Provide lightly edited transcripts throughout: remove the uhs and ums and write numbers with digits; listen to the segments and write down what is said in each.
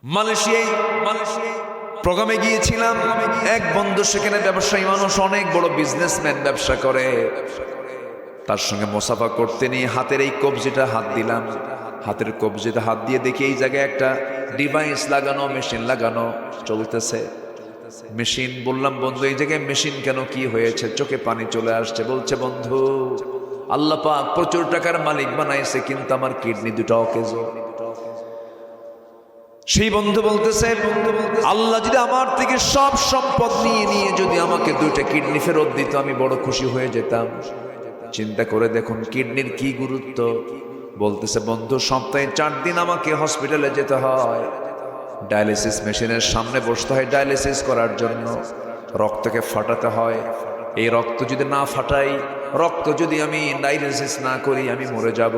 মালয়েশিয়ায় প্রোগ্রামে গিয়েছিলাম। এক বন্ধু সেখানে ব্যবসায়ী মানুষ, অনেক বড় বিজনেসম্যান, ব্যবসা করে। তার সঙ্গে মোসাফা করতে নিয়ে হাতের এই কবজিটা হাত দিলাম। হাতের কবজিতে হাত দিয়ে দেখি এই জায়গায় একটা ডিভাইস লাগানো, মেশিন লাগানো চলতেছে। মেশিন। বললাম, বন্ধু এই জায়গায় মেশিন কেন, কি হয়েছে? চোখে পানি চলে আসছে। বলছে, বন্ধু আল্লাহ পাক প্রচুর টাকার মালিক বানাইছে, কিন্তু আমার কিডনি দুটো অকেজো। সেই বন্ধু বলতেছে, আল্লাহ যদি আমার থেকে সব সম্পদ নিয়ে নিয়ে যদি আমাকে দুইটা কিডনি ফেরত দিত, আমি বড় খুশি হয়ে যেতাম। চিন্তা করে দেখুন কিডনির কি গুরুত্ব। বলতেছে, বন্ধু সপ্তাহে 4 দিন আমাকে হসপিটালে যেতে হয়, ডায়ালিসিস মেশিনের সামনে বসতে হয় ডায়ালিসিস করার জন্য। রক্তকে ফাটাতে হয়। এই রক্ত যদি না ফাটাই, রক্ত যদি আমি ডায়ালিসিস না করি, আমি মরে যাব।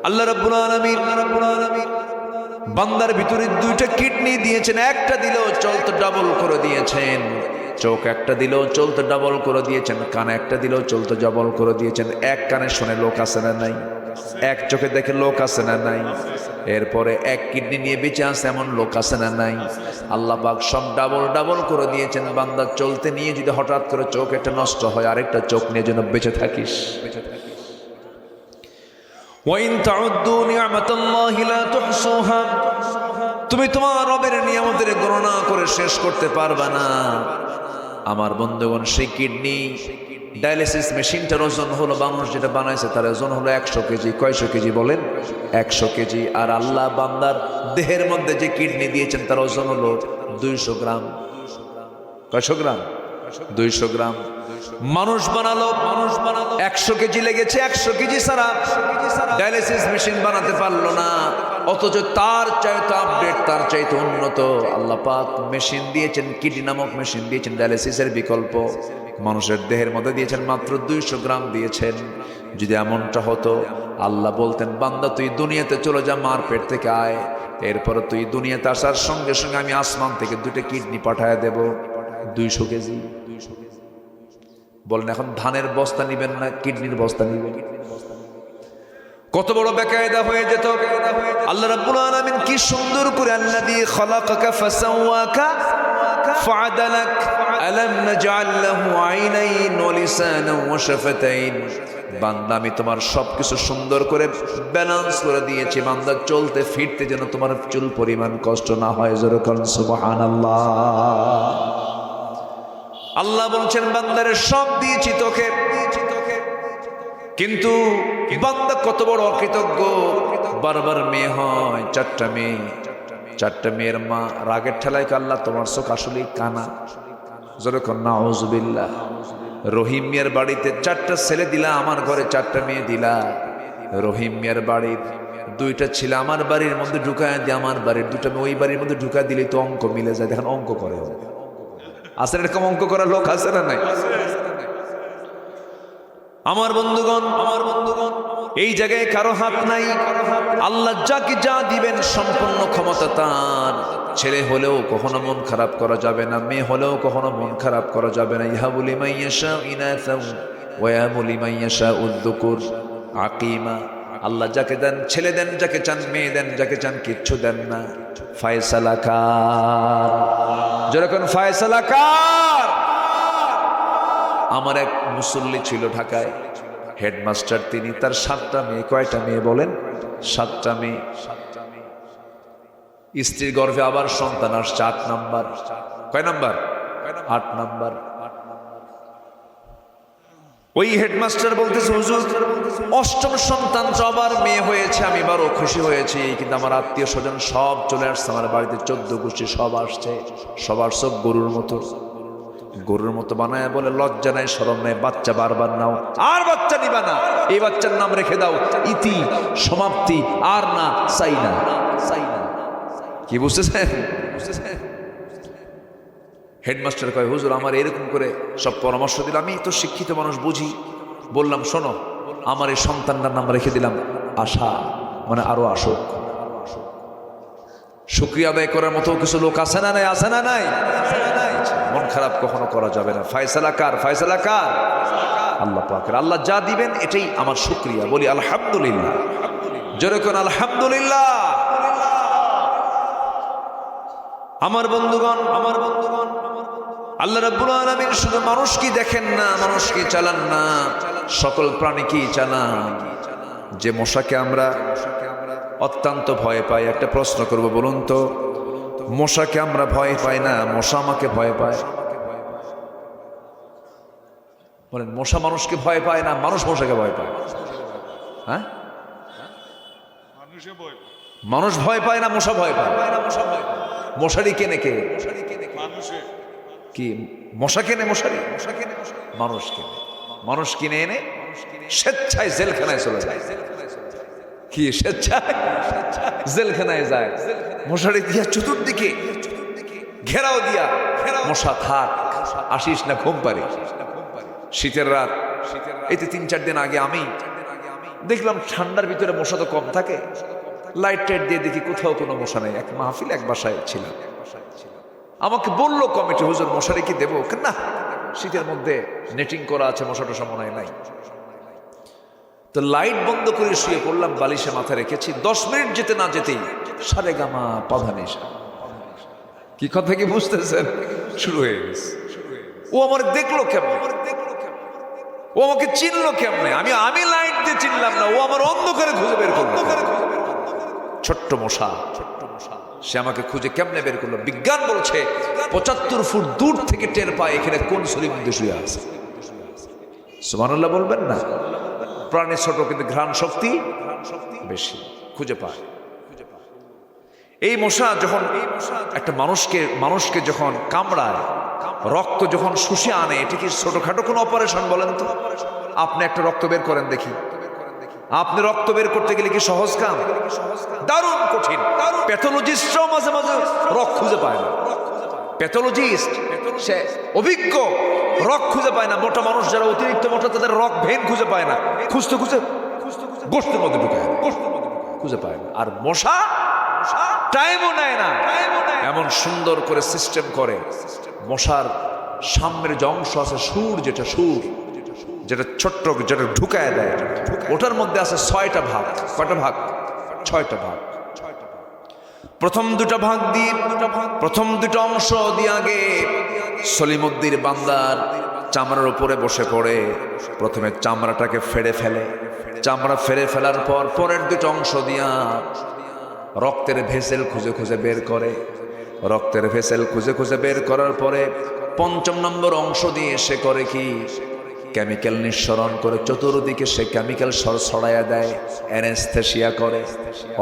আল্লাহ রাব্বুল আলামিন বান্দার ভিতরে দুইটা কিডনি দিয়েছেন, একটা দিলেও চলতে ডাবল করে দিয়েছেন। চোখ একটা দিলেও চলতে ডাবল করে দিয়েছেন, কান একটা দিলেও চলতে ডাবল করে দিয়েছেন। এক কানে শুনে লোক আছে না নাই? এক চোখে দেখে লোক আছে না নাই? এরপরে এক কিডনি নিয়ে বেঁচে আছে এমন লোক আছে না নাই? আল্লাহ পাক সব ডাবল ডাবল করে দিয়েছেন। বান্দা চলতে নিয়ে যদি হঠাৎ করে চোখ একটা নষ্ট হয়, আরেকটা চোখ নিয়ে যেন বেঁচে থাকিস। ওয়াইন তাউদ্দু নি'মাতাল্লাহি লা তুহসুহা, তুমি তোমার রবের নিয়ামতের গণনা করে শেষ করতে পারবে না। আমার বন্ধুগণ, সেই কিডনি ডায়ালিসিস মেশিনটার ওজন হলো, মানুষ যেটা বানাইছে তার ওজন হলো 100 কেজি। কয়শো কেজি বলেন? 100 কেজি। আর আল্লাহ বান্দার দেহের মধ্যে যে কিডনি দিয়েছেন তার ওজন হলো 200 গ্রাম। কয়শো গ্রাম? 200 গ্রাম। মানুষ বানালো 100 কেজি লেগেছে। 100 কেজি ছাড়া ডায়ালিসিস মেশিন বানাতে পারলো না। অথচ তার চাইতে আপডেট, তার চাইতে উন্নত আল্লাহ পাক মেশিন দিয়েছেন, কিডনি নামক মেশিন দিয়েছেন, ডায়ালিসিসের বিকল্প মানুষের দেহের মধ্যে দিয়েছেন, মাত্র 200 গ্রাম দিয়েছেন। যদি এমনটা হতো, আল্লাহ বলতেন, বান্দা তুই দুনিয়াতে চলে যা, মার পেট থেকে আয়, এরপরে তুই দুনিয়াতে আসার সঙ্গে সঙ্গে আমি আসমান থেকে 2টা কিডনি পাঠায় দেব। 200 কেজি। বলেন এখন ধানের বস্তা নিবেন না কিডনির বস্তা নিবেন? কত বড় বেকায়দা হয়ে যেত। আল্লাহ রাব্বুল আলামিন কি সুন্দর করে, আল্লাযী খালাকাকা ফাসাওয়াকা ফাআদালাক আলাম নাজআল লাহু আইনাইন ওয়া লিসানান ওয়া শাফাতাইন। বান্দা আমি তোমার সবকিছু সুন্দর করে ব্যালেন্স করে দিয়েছি, বান্দা চলতে ফিরতে যেন তোমার চুল পরিমাণ কষ্ট না হয়। জোরে বলেন সুবহানাল্লাহ। আল্লাহ বলছেন, বান্দারে সব দিয়েছি তোকে, কিন্তু বান্দা কত বড় অকৃতজ্ঞ। বারবার মেয়ে হয়, 4টা মেয়ে, 4টা মেয়ের মা রাগের ঠেলায় আল্লাহ তোমার চোখ আসলেই কানা। যেরকম নাউজুবিল্লাহ। রহিম মিয়ার বাড়িতে 4টা ছেলে দিলা, আমার ঘরে 4টা মেয়ে দিলা। রহিম মিয়ার বাড়ির 2টা ছিল আমার বাড়ির মধ্যে ঢুকায় দিয়ে, আমার বাড়ির 2টা মেয়ে ওই বাড়ির মধ্যে ঢুকায় দিলে তো অঙ্ক মিলে যায়। দেখেন অঙ্ক করে আছে, এরকম অঙ্ক করার লোক আছে না নাই? আমার বন্ধুগণ, এই জায়গায় কারো হাত নাই। আল্লাহ যাকে যা দিবেন সম্পূর্ণ ক্ষমতা তার। ছেলে হলেও কখনো মন খারাপ করা যাবে না, মেয়ে হলেও কখনো মন খারাপ করা যাবে না। ইয়াহাবু লিমান ইয়াশাউ ইনাসাও ওয়া ইয়াহাবু লিমান ইয়াশাউ যুকুর আকিমা। আল্লাহ যাকে দেন ছেলে দেন, যাকে চান মেয়ে দেন, যাকে চান কিচ্ছু দেন না। ফায়সালা কার? যেরকম ফায়সালা কার? আমার এক মুসল্লি ছিল ঢাকায়, হেডমাস্টার তিনি। তার 7টা মেয়ে। কয়টা মেয়ে বলেন? 7টা মেয়ে। স্ত্রীর গর্ভে আবার সন্তান আসছে, 8 নাম্বার। কয় নাম্বার? 8 নাম্বার। ওই হেডমাস্টার বলতেছে, হুজুর 8ম সন্তান আবার মেয়ে হয়েছে, আমি বড় খুশি হয়েছি, কিন্তু আমার আত্মীয় স্বজন সব চলে আসছে আমার বাড়িতে, 14 গোষ্ঠী সব আসছে। সবার চোখ গরুর মতো বানায় বলে, লজ্জা নাই, শরম নাই, বাচ্চা বারবার নাও, আর বাচ্চা নিবা না, এই বাচ্চার নাম রেখে দাও ইতি, সমাপ্তি, আর না চাই না। কি বুঝতেছেন? হেডমাস্টার কয়, হুজুর আমার এরকম করে সব পরামর্শ দিল, আমি তো শিক্ষিত মানুষ, বুঝি। বললাম, শোনো, আমার এই সন্তানটার নাম রেখে দিলাম আশা, মানে আরো আসুক। শুকরিয়া আদায় করার মতো কিছু লোক আছে না নাই? আছে না নাই? মন খারাপ কখনো করা যাবে না। ফায়সালা কার? ফায়সালা কার? আল্লাহ পাকের। আল্লাহ যা দিবেন এটাই আমার শুকরিয়া। বলি আলহামদুলিল্লাহ। জোরে কোন আলহামদুলিল্লাহ। আমার বন্ধুগণ, আল্লাহ রাব্বুল আলামিন শুধু মানুষকে দেখেন না, মানুষকে চালান না, সকল প্রাণীকেই চালান। যে মশাকে আমরা অত্যন্ত ভয় পাই, একটা প্রশ্ন করব, বলুন তো, মশাকে আমরা ভয় পাই না, মশা আমাকে ভয় পায়? বলেন, মশা মানুষকে ভয় পায় না, মানুষ মশাকে ভয় পায়? হ্যাঁ, মানুষ ভয় পায় না, মশা ভয় পায়? মশারি কেনে কে? কি মশা কেনে? মশারি মানুষ কেনে। মানুষ কিনে এনে স্বেচ্ছায় জেলখানায় চলে যায়। কি স্বেচ্ছায় জেলখানায় যায়? মশারি দিয়া চতুর্দিকে ঘেরাও দিয়া, মশা থাক, আসিস না ঘুম পারে। শীতের রাত, এই তো 3-4 দিন আগে আমি দেখলাম ঠান্ডার ভিতরে মশা তো কম থাকে, লাইট টাইট দিয়ে দেখি কোথাও কোনো মশা নেই। এক মাহফিল, এক বাসায় ছিলাম, আমাকে বললো কমিটি, হুজুর মশারি কি দেবো? না, শীতের মধ্যে নেটিং করা আছে, মশা টশা মনে হয় নাই। তো লাইট বন্ধ করে শুয়ে পড়লাম, বালিশে মাথা রেখেছি। 10 মিনিট যেতে না যেতেই সারেগামা পাধানিসা। কি কথা কি বুঝতেছেন? শুরু হয়ে গেছে। ও আমার দেখলো কেমন, ও আমাকে চিনলো কেমনে? আমি লাইট দিয়ে চিনলাম না, ও আমার অন্ধকারে খুঁজে বের করলো। ছোট্ট মশা, সে আমাকে খুঁজে কেমনে বের করলো? বিজ্ঞান বলছে 75 ফুট দূর থেকে টের পায় এখানে কোন শরীর মধ্যে শুয়ে আছে। সুবহানাল্লাহ বলবেন না? প্রাণী ছোট কিন্তু ঘ্রাণ শক্তি বেশি, খুঁজে পায়। এই মশা যখন একটা মানুষকে যখন কামড়ায়, রক্ত যখন শুষে আনে, এটা কি ছোটখাটো কোনো অপারেশন বলেন তো? আপনি একটা রক্ত বের করেন দেখি, আপনি রক্ত বের করতে গেলে কি সহজ কাম? দারুণ কঠিন। প্যাথোলজিস্টরাও মাঝে মাঝে রক্ত খুঁজে পায় না। প্যাথোলজিস্ট, সে অভিজ্ঞ, রক্ত খুঁজে পায় না। মোটা মানুষ যারা অতিরিক্ত মোটা, তাদের রক্ত ভেন খুঁজে পায় না, খুঁজতে গোষ্ঠের মধ্যে ঢুকায়, খুঁজে পায় না। আর মশা টাইমও নেয় না, এমন সুন্দর করে সিস্টেম করে। মশার সামনের যে অংশ আছে, সুর, যেটা ছোট্ট, যেটা ঢুকায় দেয়, ওটার মধ্যে আছে 6টা ভাগ। কয়টা ভাগ? 6টা ভাগ। প্রথম 2টা ভাগ দিয়ে, প্রথম 2টা অংশ দিয়ে আগে সলিমুদ্দিন বান্দার চামড়ার উপরে বসে পড়ে। প্রথমে চামড়াটাকে ফেড়ে ফেলে, চামড়া ফেড়ে ফেলার পর পরের 2টা অংশ দিয়া রক্তের ভেসেল খুঁজে খুঁজে বের করে। রক্তের ভেসেল খুঁজে খুঁজে বের করার পরে 5ম নম্বর অংশ দিয়ে সে করে কি? কেমিক্যাল নিঃসরণ করে চতুর্দিকে সে কেমিক্যাল ছড়াইয়া দেয়, অ্যানেস্থেসিয়া করে,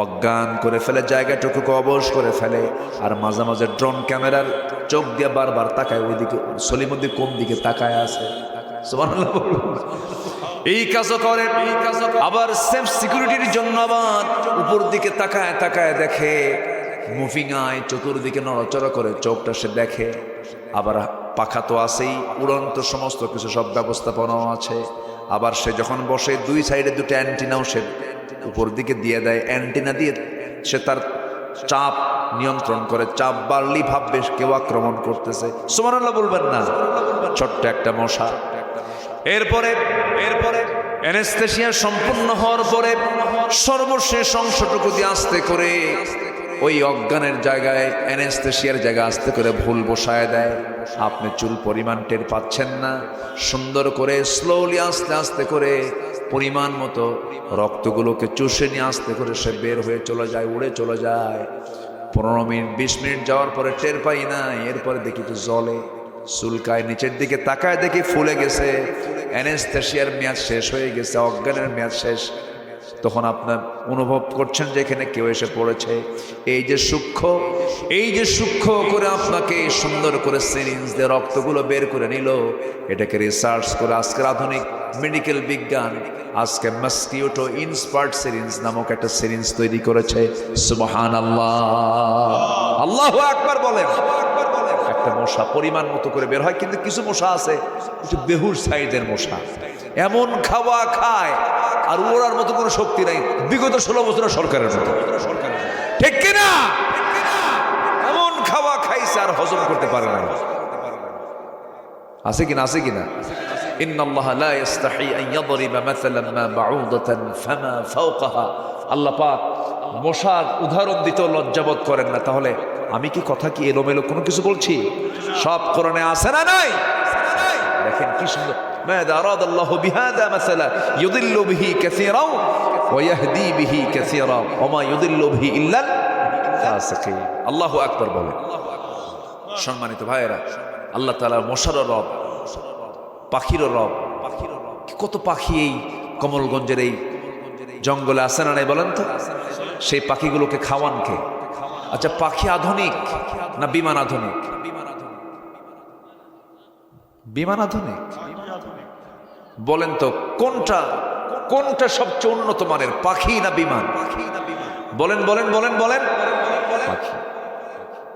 অজ্ঞান করে ফেলে, জায়গাটুকুকে অবশ করে ফেলে। আর মাঝে মাঝে ড্রোন ক্যামেরার চোখ দিয়ে বারবার তাকায় ওইদিকে, সলিমুদ্দিন কোন দিকে তাকায় আছে। সুবহানাল্লাহ বলুন। এই কাজও করে। আবার সেফ সিকিউরিটির জন্য আবার উপর দিকে তাকায় তাকায় দেখে, মুভিং আই, চতুর্দিকে নড়াচড়া করে চোখটা সে দেখে। আবার পাখা তো আছেই, উড়ন্ত সমস্ত কিছু সব ব্যবস্থাপনাও আছে। আবার সে যখন বসে 2 সাইডে 2টা অ্যান্টিনাও সে উপর দিকে দিয়ে দেয়। অ্যান্টিনা দিয়ে সে তার চাপ নিয়ন্ত্রণ করে। চাপ বাড়লেই ভাববে কেউ আক্রমণ করতেছে। সুবহানাল্লাহ বলবেন না? ছোট্ট একটা মশা। এরপরে অ্যানেস্থেসিয়া সম্পূর্ণ হওয়ার পরে সর্বশেষ অংশটুকু দিয়ে আস্তে করে ওই অজ্ঞানের জায়গায়, অ্যানেস্থেসিয়ার জায়গায় আস্তে করে ভুল বসায় দেয়। আপনি চুল পরিমাণ টের পাচ্ছেন না। সুন্দর করে স্লোলি আস্তে আস্তে করে পরিমাণ মতো রক্তগুলোকে চুষে নিয়ে আস্তে করে সে বের হয়ে চলে যায়, উড়ে চলে যায়। 15 মিনিট 20 মিনিট যাওয়ার পরে টের পাই না। এরপরে দেখি তো জলে চুলকায়, নিচের দিকে তাকায় দেখি ফুলে গেছে। অ্যানেস্থেসিয়ার মেয়াদ শেষ হয়ে গেছে, অজ্ঞানের মেয়াদ শেষ। তখন আপনার অনুভব করছেন যে এখানে কেউ এসে পড়েছে। এই যে সূক্ষ্ম করে আপনাকে সুন্দর করে সিরিঞ্জ দিয়ে রক্তগুলো বের করে নিল, এটাকে রিসার্চ করে আজকের আধুনিক মেডিকেল বিজ্ঞান আজকে মসকিউটো ইনস্পার্ট সিরিঞ্জ নামক একটা সিরিঞ্জ তৈরি করেছে। সুবহানাল্লাহ, আল্লাহু আকবার বলেন। একটা মশা পরিমাণ মতো করে বের হয়, কিন্তু কিছু মশা আছে একটু বেহুশ সাইজের মশা, এমন খাওয়া খায় আর ওড়ার মতো কোনো শক্তি নাই। বিগত 16 বছরের সরকারের মতো, ঠিক কিনা? এমন খাওয়া খাইছে আর হজম করতে পারে না। আছে কিনা? ইন্নাল্লাহা লা ইস্তাহি আন ইয়াদরিবা মাসালান মা বাউদাতান ফামা ফাওকাহা। আল্লাহ পাক মশার উদাহরণ দিতেও লজ্জাবোধ করেন না, তাহলে আমি কি কথা কি এলোমেলো কোনো কিছু বলছি? সব কোরআনে আছে না নাই? দেখেন কি সুন্দর, মাযা আরাদাল্লাহু বিহাযা মাসালা ইউদিল্লু বিহি কাসীরা ওয়া ইয়াহদি বিহি কাসীরা ওয়া মা ইউদিল্লু বিহি ইল্লাল ফাসিকিন। আল্লাহু আকবার বলেন। সম্মানিত ভাইয়েরা, আল্লাহ তাআলা মশার রব, পাখির রব। কত পাখি এই কমলগঞ্জের এই জঙ্গলে আছে না নাই বলেন তো? সেই পাখিগুলোকে খাওয়ান কে? আচ্ছা, পাখি আধুনিক না বিমান আধুনিক? বিমান আধুনিক। বলেন তো কোনটা কোনটা সবচেয়ে উন্নত মানের, পাখি না বিমান? বলেন বলেন বলেন বলেন। পাখি।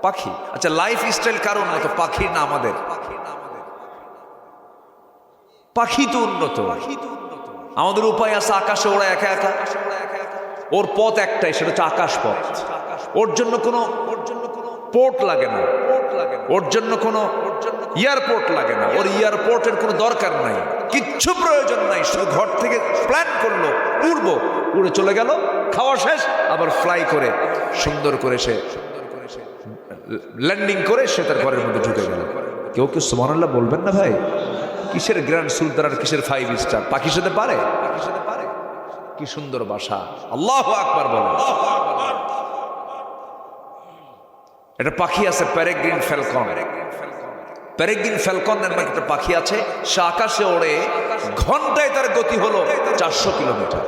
পাখি। আচ্ছা, লাইফ স্টাইল কারণ মতো পাখির না আমাদের? পাখি তো উন্নত। আমাদের উপায় আছে আকাশে ওরা একা একা, ওর পথ একটাই, সেটা হচ্ছে আকাশ পথ। ওর জন্য কোনো পোর্ট লাগে না, ওর জন্য কোনো এয়ারপোর্ট লাগে না, ওর এয়ারপোর্টের কোনো দরকার নাই, কিচ্ছু প্রয়োজন নাই। শুধু ঘর থেকে প্ল্যান করলো উড়বো, উড়ে চলে গেল, খাওয়া শেষ, আবার ফ্লাই করে সুন্দর করে সে ল্যান্ডিং করে সে তার ঘরের মধ্যে ঢুকে গেল। কেউ কেউ সুবহানাল্লাহ বলবেন না ভাই? কিসের গ্র্যান্ড সুলতান আর কিসের 5 স্টার? পাখির সাথে পারে? কি সুন্দর বাসা। আল্লাহু আকবার বলেন। এটা পাখি আছে প্যারেগ্রিন ফ্যালকন। প্যারেগ্রিন ফ্যালকন নামে একটা পাখি আছে, সে আকাশে ওড়ে, ঘন্টায় তার গতি হলো 400 কিলোমিটার।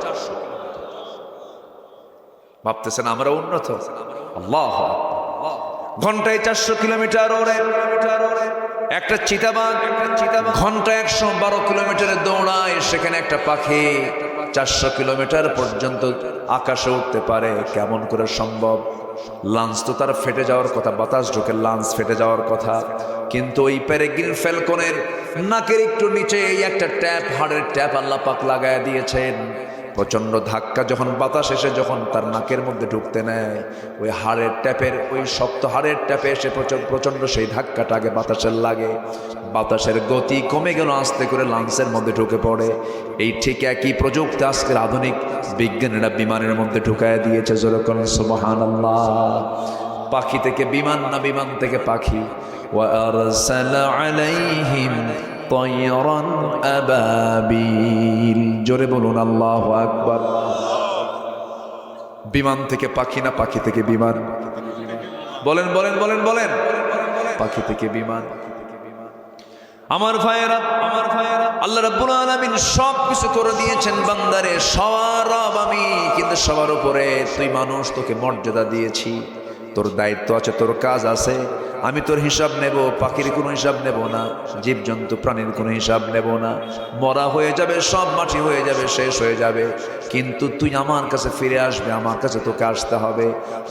ভাবতেছেন আমরা উন্নত? আল্লাহু আকবার। ঘন্টায় 400 কিলোমিটার ওড়ে। একটা চিতাবাঘ ঘন্টায় 112 কিলোমিটারে দৌড়ায়, সেখানে একটা পাখি 400 কিলোমিটার পর্যন্ত আকাশে উঠতে পারে। কেমন করে সম্ভব? লাঞ্চ তো তার ফেটে যাওয়ার কথা, বাতাস ঢুকে লাঞ্চ ফেটে যাওয়ার কথা, কিন্তু ওই প্যারেগ্রিন ফ্যালকনের নাকের একটু নিচে এই একটা ট্যাপ, হাড়ের ট্যাপ আল্লাহ পাক লাগায় দিয়েছেন। প্রচন্ড ধাক্কা যখন বাতাস এসে যখন তার নাকের মধ্যে ঢুকতে নেয়, ওই হাড়ের ট্যাপের, ওই শক্ত হাড়ের ট্যাপে এসে প্রচন্ড সেই ধাক্কাটা আগে বাতাসের লাগে, বাতাসের গতি কমে গেল, আস্তে করে লাঞ্চের মধ্যে ঢুকে পড়ে। এই ঠিক একই প্রযুক্তি আজকের আধুনিক বিজ্ঞানীরা বিমানের মধ্যে ঢুকায় দিয়েছে। যেরকম সুবহানাল্লাহ। পাখি থেকে বিমান না বিমান থেকে পাখি? ওয়া আরসালা আলাইহিম তয়রান আবাবিল। জোরে বলুন আল্লাহু আকবার। বিমান থেকে পাখি না পাখি থেকে বিমান? বলেন বলেন বলেন বলেন। পাখি থেকে বিমান। আমার ভাইয়েরা, আল্লাহ রাব্বুল আলামিন সব কিছু করে দিয়েছেন বান্দারে। সবার রব আমি, কিন্তু সবার উপরে তুই মানুষ, তোকে মর্যাদা দিয়েছি, তোর দায়িত্ব আছে, তোর কাজ আছে। আমি তোর হিসাব নেব, পাখির কোনো হিসাব নেব না, জীবজন্তু প্রাণীর কোনো হিসাব নেব না। মরা হয়ে যাবে, সব মাটি হয়ে যাবে, শেষ হয়ে যাবে, কিন্তু তুই আমার কাছে ফিরে আসবে, আমার কাছে তোকে আসতে হবে।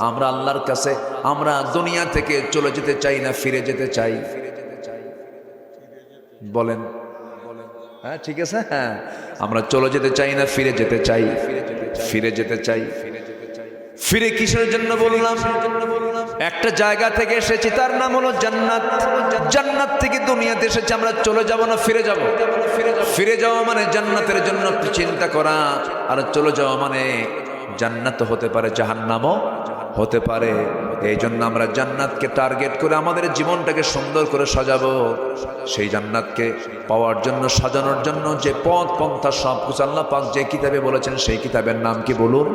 আমরা আল্লাহর কাছে, আমরা দুনিয়া থেকে চলে যেতে চাই না, ফিরে যেতে চাই। বলেন হ্যাঁ, ঠিক আছে। হ্যাঁ, আমরা চলে যেতে চাই না, ফিরে যেতে চাই, ফিরে যেতে চাই। ফিরে কিসের জন্য বললাম? একটা জায়গা থেকে এসেছি, তার নাম হলো জান্নাত। জান্নাত থেকে দুনিয়াতে এসেছি, আমরা চলে যাব না ফিরে যাব? ফিরে যাওয়া মানে জান্নাতের জন্য একটু চিন্তা করা, আর চলে যাওয়া মানে জান্নাত হতে পারে, জাহান্নামও হতে পারে। এই জন্য আমরা জান্নাতকে টার্গেট করে আমাদের জীবনটাকে সুন্দর করে সাজাবো। সেই জান্নাতকে পাওয়ার জন্য, সাজানোর জন্য যে পথ পন্থা সব কিছু আল্লাহ পাক যে কিতাবে বলেছেন, সেই কিতাবের নাম কি বলুন?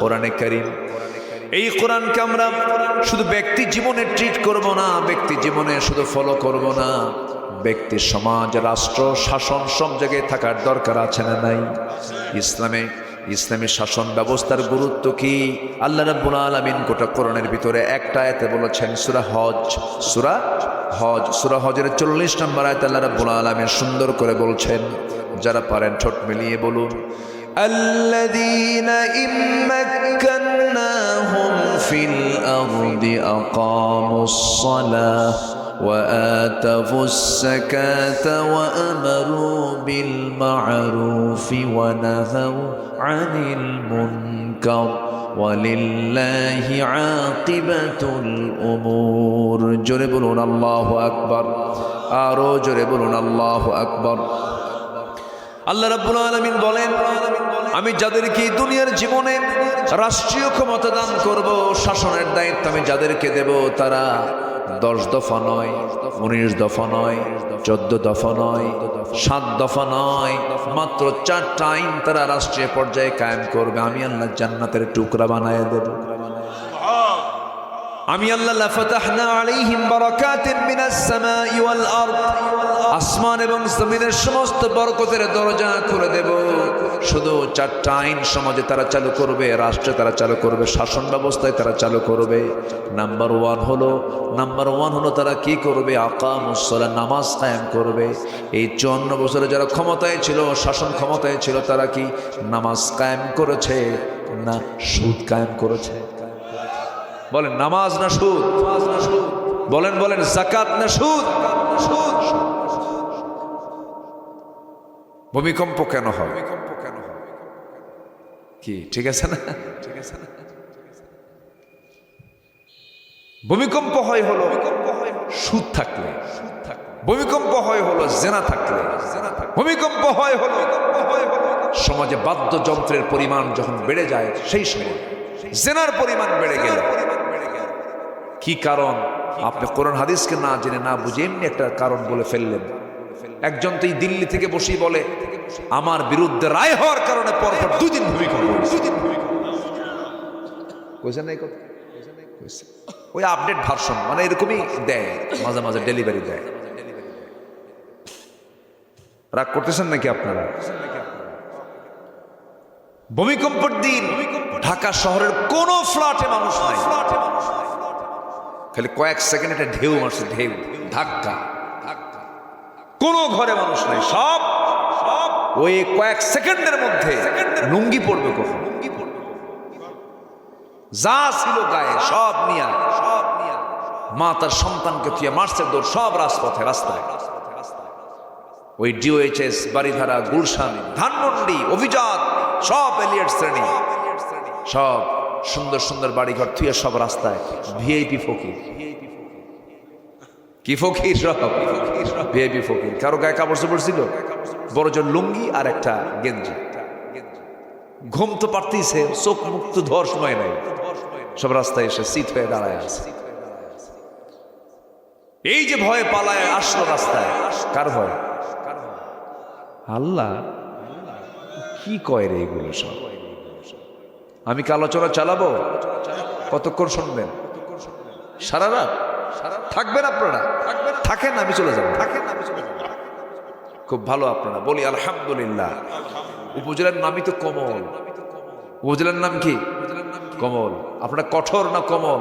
কোরআনে কারীম। এই কোরআনকে আমরা শুধু ব্যক্তি জীবনে ট্রিট করব না, ব্যক্তি জীবনে শুধু ফলো করব না, ব্যক্তি, সমাজ, রাষ্ট্র, শাসন সব জায়গায় থাকার দরকার আছে না নাই? ইসলামী শাসন ব্যবস্থার গুরুত্ব কি? আল্লাহ রাব্বুল আলামিন গোটা কোরআনের ভিতরে একটা আয়াতে বলেছেন, সূরা হজের 40 নম্বর আয়াতে আল্লাহ রাব্বুল আলামিন সুন্দর করে বলছেন, যারা পারেন ঠোঁট মিলিয়ে বলুন, আল্লাযীনা ইম্মাক্কান্নাহুম ফিল আরদি আকামুস সালাহ وآتوا الزكاة وأمروا بالمعروف ونهوا عن المنكر ولله عاقبة الأمور। জোরে বলুন আল্লাহু আকবার। আরো জোরে বলুন আল্লাহু আকবার। আল্লাহ রাব্বুল আলামিন বলেন, আমি যাদেরকে দুনিয়ার জীবনে রাষ্ট্রীয় ক্ষমতা দান করব, শাসনের দায়িত্ব আমি যাদেরকে দেব, তারা 10 দফা নয়, 19 দফা নয়, 14 দফা নয়, 7 দফা নয়, মাত্র 4টা আইন তারা রাষ্ট্রীয় পর্যায়ে কায়েম করবে। আমি আল্লাহ জান্নাতের টুকরা বানায় দেব। আমি আল্লাহ লাফাতাহনা আলাইহিম বারাকাতিন মিনাস সামাই ওয়াল আরদ, আসমান এবং জমিনের সমস্ত বরকতের দরজা খুলে দেব। শুধু 4টা আইন সমাজে তারা চালু করবে, রাষ্ট্রে তারা চালু করবে, শাসন ব্যবস্থায় তারা চালু করবে। নাম্বার ওয়ান হলো তারা কি করবে? আকামুস সালাত, নামাজ কায়েম করবে। এই 54 বছরে যারা ক্ষমতায় ছিল, শাসন ক্ষমতায় ছিল, তারা কি নামাজ কায়েম করেছে না সুদ কায়েম করেছে? বলেন নামাজ না সুদ? বলেন যাকাত না সুদ? ভূমিকম্প কেন হয়? কি ঠিক আছে না? ভূমিকম্প হয় হলো সুদ থাকলে, ভূমিকম্প হয় হলো জেনা থাকলে, ভূমিকম্প হয় হলো সমাজে বাদ্যযন্ত্রের পরিমাণ যখন বেড়ে যায়, সেই সময় জেনার পরিমাণ বেড়ে গেল। কি কারণ? আপনি কোরআন হাদিসকে না জেনে না বুঝে এমনি একটা কারণ বলে ফেললেন। একজন তো এই দিল্লি থেকে বসেই বলে, আমার বিরুদ্ধে রায় হওয়ার কারণে পরপর 2 দিন ভূমিকম্প হয়েছে। কইছেন না এই কথা? ওই আপডেট ভার্সন, মানে এরকমই দেয়, মাঝে মাঝে ডেলিভারি দেয়। রাগ করতেছেন নাকি আপনারা? ভূমিকম্পের দিন ঢাকা শহরের কোন ফ্ল্যাটে মানুষ নাই, খালি কয়েক সেকেন্ড একটা ঢেউ মারছে, ঢেউ ধাক্কা, কোন ঘরে মানুষ নাই। সব ওই কয়েক সেকেন্ডের মধ্যে লুঙ্গি পড়বে, কখন যা ছিল গায়ে সব নিয়া, মা তার সন্তানকে থুয়ে মার্চের দৌড়, সব রাস্তায়। ওই ডিওএইচএস, বাড়িধারা, গুলশান, ধানমন্ডি, অভিজাত, সব এলিয়েট শ্রেণী, সব সুন্দর সুন্দর বাড়িঘর থুয়ে সব রাস্তায়। ভিআইপি ফকির, কি ফকির? সব ভিআইপি ফকির। কারো গায়ে কাপড় চোপড় ছিল, বড় জোর লুঙ্গি আর একটা গেঞ্জি। ঘুম তো পারতেইছে, চোখ মুক্ত ধর সময় নাই, সব রাস্তায় এসে শীত হয়ে দাঁড়ায় আছে। এই যে ভয়ে পালায় আসলো রাস্তায়, কার ভয়? আল্লাহ। কি কয় রে এগুলো সব? আমি কি আলোচনা চালাবো? কতক্ষণ শুনবেন? সারা রাত থাকবেন আপনারা? থাকেন, আমি চলে যাবো। খুব ভালো আপনারা। বলি আলহামদুলিল্লাহ। উপজেলার নামই তো কমল। উপজেলার নাম কি? কমল। আপনারা কঠোর না কমল?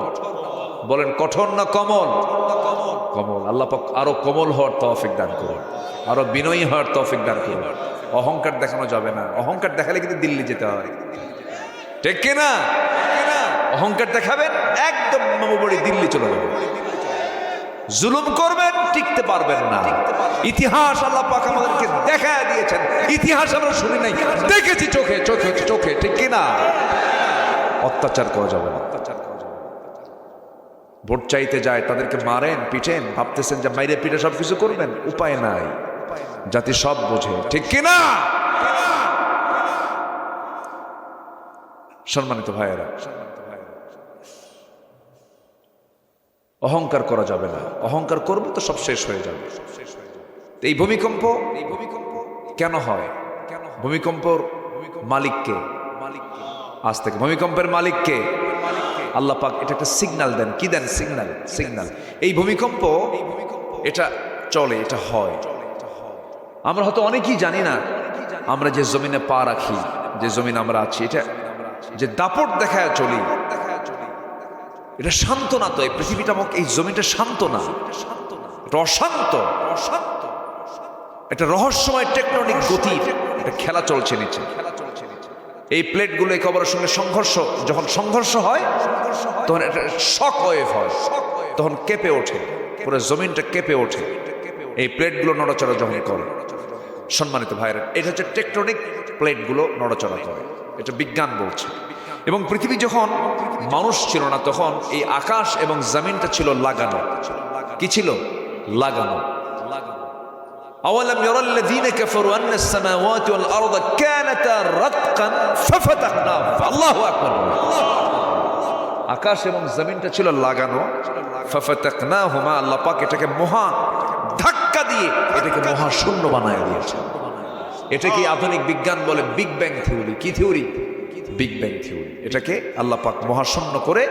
বলেন কঠোর না কমল? কমল। আল্লাহ পাক আরো কমল হওয়ার তৌফিক দান করুন, আরো বিনয়ী হওয়ার তৌফিক দান করুন। অহংকার দেখানো যাবে না। অহংকার দেখালে কিন্তু দিল্লি যেতে হয়, ঠিক কিনা? অহংকার দেখাবেন, একদম মামুবাড়ি দিল্লি চলে যাবে। জুলুম করবেন, টিকতে পারবেন না। ইতিহাস আল্লাহ পাক আমাদেরকে দেখায় দিয়েছেন, ইতিহাস আমরা শুনি নাই, দেখেছি চোখে চোখে চোখে, ঠিক কিনা? অত্যাচার করা যাবে না। ভোট চাইতে যায়, তাদেরকে মারেন, পিটেন, ভাবতেছেন যে মাইরে পিটে সবকিছু করবেন। উপায় নাই, জাতি সব বোঝে, ঠিক কিনা? সম্মানিত ভাইয়েরা, অহংকার করা যাবে না। অহংকার করবো তো সব শেষ হয়ে যাবে। এই ভূমিকম্প কেন হয়? ভূমিকম্পর মালিককে? আজ থেকে ভূমিকম্পের মালিককে আল্লাহ পাক এটা একটা সিগন্যাল দেন। কি দেন? সিগন্যাল। এই ভূমিকম্প এটা চলে, এটা হয়। আমরা হয়তো অনেকেই জানি না, আমরা যে জমিনে পা রাখি, যে জমিন আমরা আছি, এটা যে দাপট দেখায় চলি, এটা শান্ত না। তো এই পৃথিবীটা, এই জমিটা শান্ত না, এটা অশান্ত। একটা রহস্যময় টেকটনিক গতি, এটা খেলা চলছে নিচে। এই প্লেটগুলো একে অপরের সঙ্গে যখন সংঘর্ষ হয়, তখন একটা শক ওয়েভ হয়, তখন কেঁপে ওঠে, পুরো জমিনটা কেঁপে ওঠে এই প্লেটগুলো নড়াচড়া যখন করে। সম্মানিত ভাইরা, এটা হচ্ছে টেকটনিক প্লেটগুলো নড়াচড়া করে, এটা বিজ্ঞান বলছে। এবং পৃথিবী যখন মানুষ ছিল না, তখন এই আকাশ এবং জমিনটা ছিল লাগানো। কি ছিল? লাগানো। আওয়ালাম ইয়ারাল্লাযীনা কাফারু আন্নাস সামাওয়াতি ওয়াল আরদা কানাতা রাতকান ফাফাতাকনাহু আল্লাহু আকবার। আকাশ এবং জমিনটা ছিল লাগানো, ফাফাতাকনাহুমা, আল্লাহ পাক এটাকে মহা ধাক্কা দিয়ে এটাকে মহা শূন্য বানায় দিয়েছে। এটাকে আধুনিক বিজ্ঞান বলে বিগ ব্যাং থিওরি। কি থিওরি? Big bang theory. এটাকে আল্লাহ পাক মহাশূন্য করে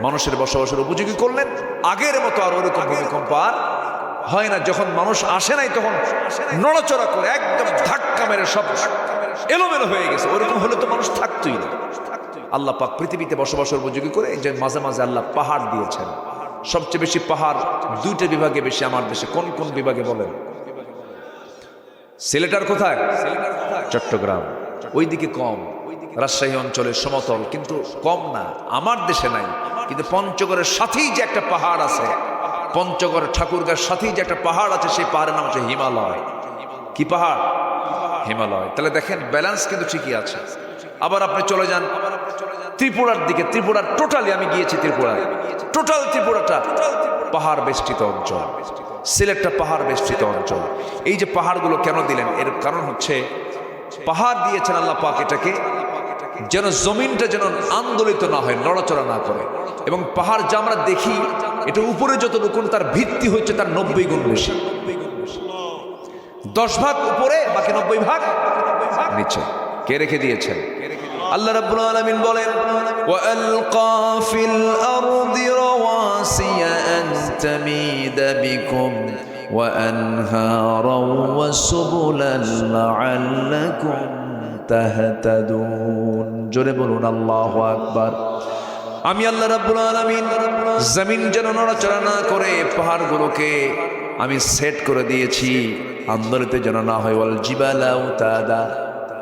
মানুষের বসবাসের উপযোগী করলেন। আগের মতো আর ওরকম ভূমিকম্প আর হয় না। যখন মানুষ আসে নাই তখন নড়াচড়া করে একদম ধাক্কা মেরে সব এলোমেলো হয়ে গেছে। ওরকম হলে তো মানুষ থাকতোই না। আল্লাহ পাক পৃথিবীতে বসবাসের উপযোগী করে এই যে মাঝে মাঝে আল্লাহ পাহাড় দিয়েছেন। সবচেয়ে বেশি পাহাড় দুইটা বিভাগে বেশি আমার দেশে। কোন কোন বিভাগে বলেন? সিলেটার কোথায়? চট্টগ্রাম। ওইদিকে কম। রাজশাহী অঞ্চলে সমতল, কিন্তু কম না। আমার দেশে নাই, কিন্তু পঞ্চগড়ের সাথেই যে একটা পাহাড় আছে, পঞ্চগড় ঠাকুরগাঁর সাথেই যে একটা পাহাড় আছে, সেই পাহাড়ের নাম হচ্ছে হিমালয়। কি পাহাড়? হিমালয়। তাহলে দেখেন ব্যালেন্স কিন্তু ঠিকই আছে। আবার আপনি চলে যান ত্রিপুরার দিকে। ত্রিপুরার টোটালি আমি গিয়েছি ত্রিপুরায়। টোটাল ত্রিপুরাটা পাহাড় বেষ্টিত অঞ্চল। সিলেটটা পাহাড় বেষ্টিত অঞ্চল। এই যে পাহাড়গুলো কেন দিলেন? এর কারণ হচ্ছে পাহাড় দিয়েছেন আল্লাহ পাক এটাকে যেন জমিনটা যেন আন্দোলিত না হয়, নড়াচড়া না করে। এবং পাহাড় যা আমরা দেখি, এটা উপরে যতটুকু, তার ভিত্তি হচ্ছে তার 90 গুণ বেশি। 10 ভাগ উপরে, বাকি 90 ভাগ নিচে। কে রেখে দিয়েছেন? আল্লাহ রাব্বুল আলামিন বলেন, ওয়া আলকা ফিল আরদি রাওয়াসিয়া আন তামিদা বিকুম ওয়া আনহারা ওয়া সুবুলান লাআল্লাকুম তাহতাদুন। জোরে বলুন আল্লাহু আকবার। আমি আল্লাহ রাব্বুল আলামিন জমিন যেন নড়াচড়া না করে পাহাড়গুলোকে আমি সেট করে দিয়েছি, আন্দোলিত যেন না হয়। ওয়াল জিবালা উতাদা,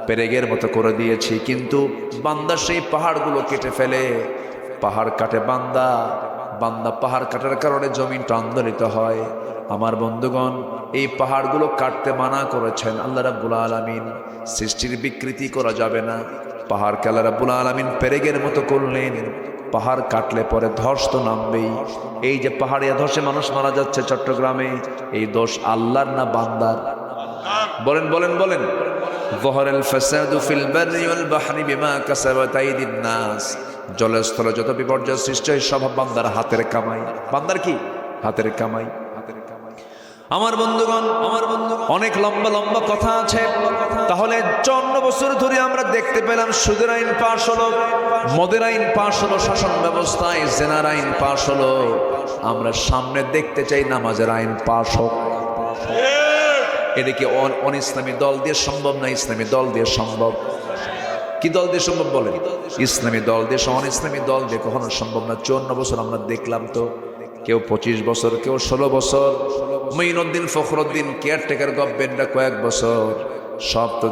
পেরেগের মতো করে দিয়েছি। কিন্তু বান্দা সেই পাহাড়গুলো কেটে ফেলে। পাহাড় কাটে বান্দা, বান্দা পাহাড় কাটার কারণে জমিনটা আন্দোলিত হয়। আমার বন্ধুগণ, এই পাহাড়গুলো কাটতে মানা করেছেন আল্লাহ রাব্বুল আলামিন। সৃষ্টির বিকৃতি করা যাবে না। পাহাড়কে আল্লাহ রাব্বুল আলামিন পেরেগের মতো করলেন। পাহাড় কাটলে পরে ধস তো নামবেই। এই যে পাহাড়িয়া ধসে মানুষ মারা যাচ্ছে চট্টগ্রামে, এই দোষ আল্লাহর না বান্দার? বলেন বলেন বলেন। যহরাল ফাসাদু ফিল বাররি ওয়াল বাহরি বিমা কাসাবাত আইদিন নাস। জলে স্থলে যত বিপর্যয় সৃষ্টি হয় সব বান্দার হাতের কামাই। বান্দার কি? হাতের কামাই। আমার বন্ধুগণ, অনেক লম্বা লম্বা কথা আছে। তাহলে 54 বছর ধরে আমরা দেখতে পেলাম সুদের আইন পাশ হলো, মদের আইন পাশ হলো, শাসন ব্যবস্থায় জেনার আইন পাশ হলো। আমরা সামনে দেখতে চাই নামাজের আইন পাশ হোক। এটা কি অন ইসলামী দল দিয়ে সম্ভব না ইসলামী দল দিয়ে সম্ভব? কি দল দিয়ে সম্ভব বলেন? ইসলামী দল দিয়ে। অন ইসলামী দল দিয়ে কখনো সম্ভব না। 54 বছর আমরা দেখলাম তো, কেউ 25 বছর, কেউ 16 বছর। মঈনুদ্দিন ফখরুদ্দিন কেয়ারটেকার গভর্নমেন্টটা কয়েক বছর। সব তো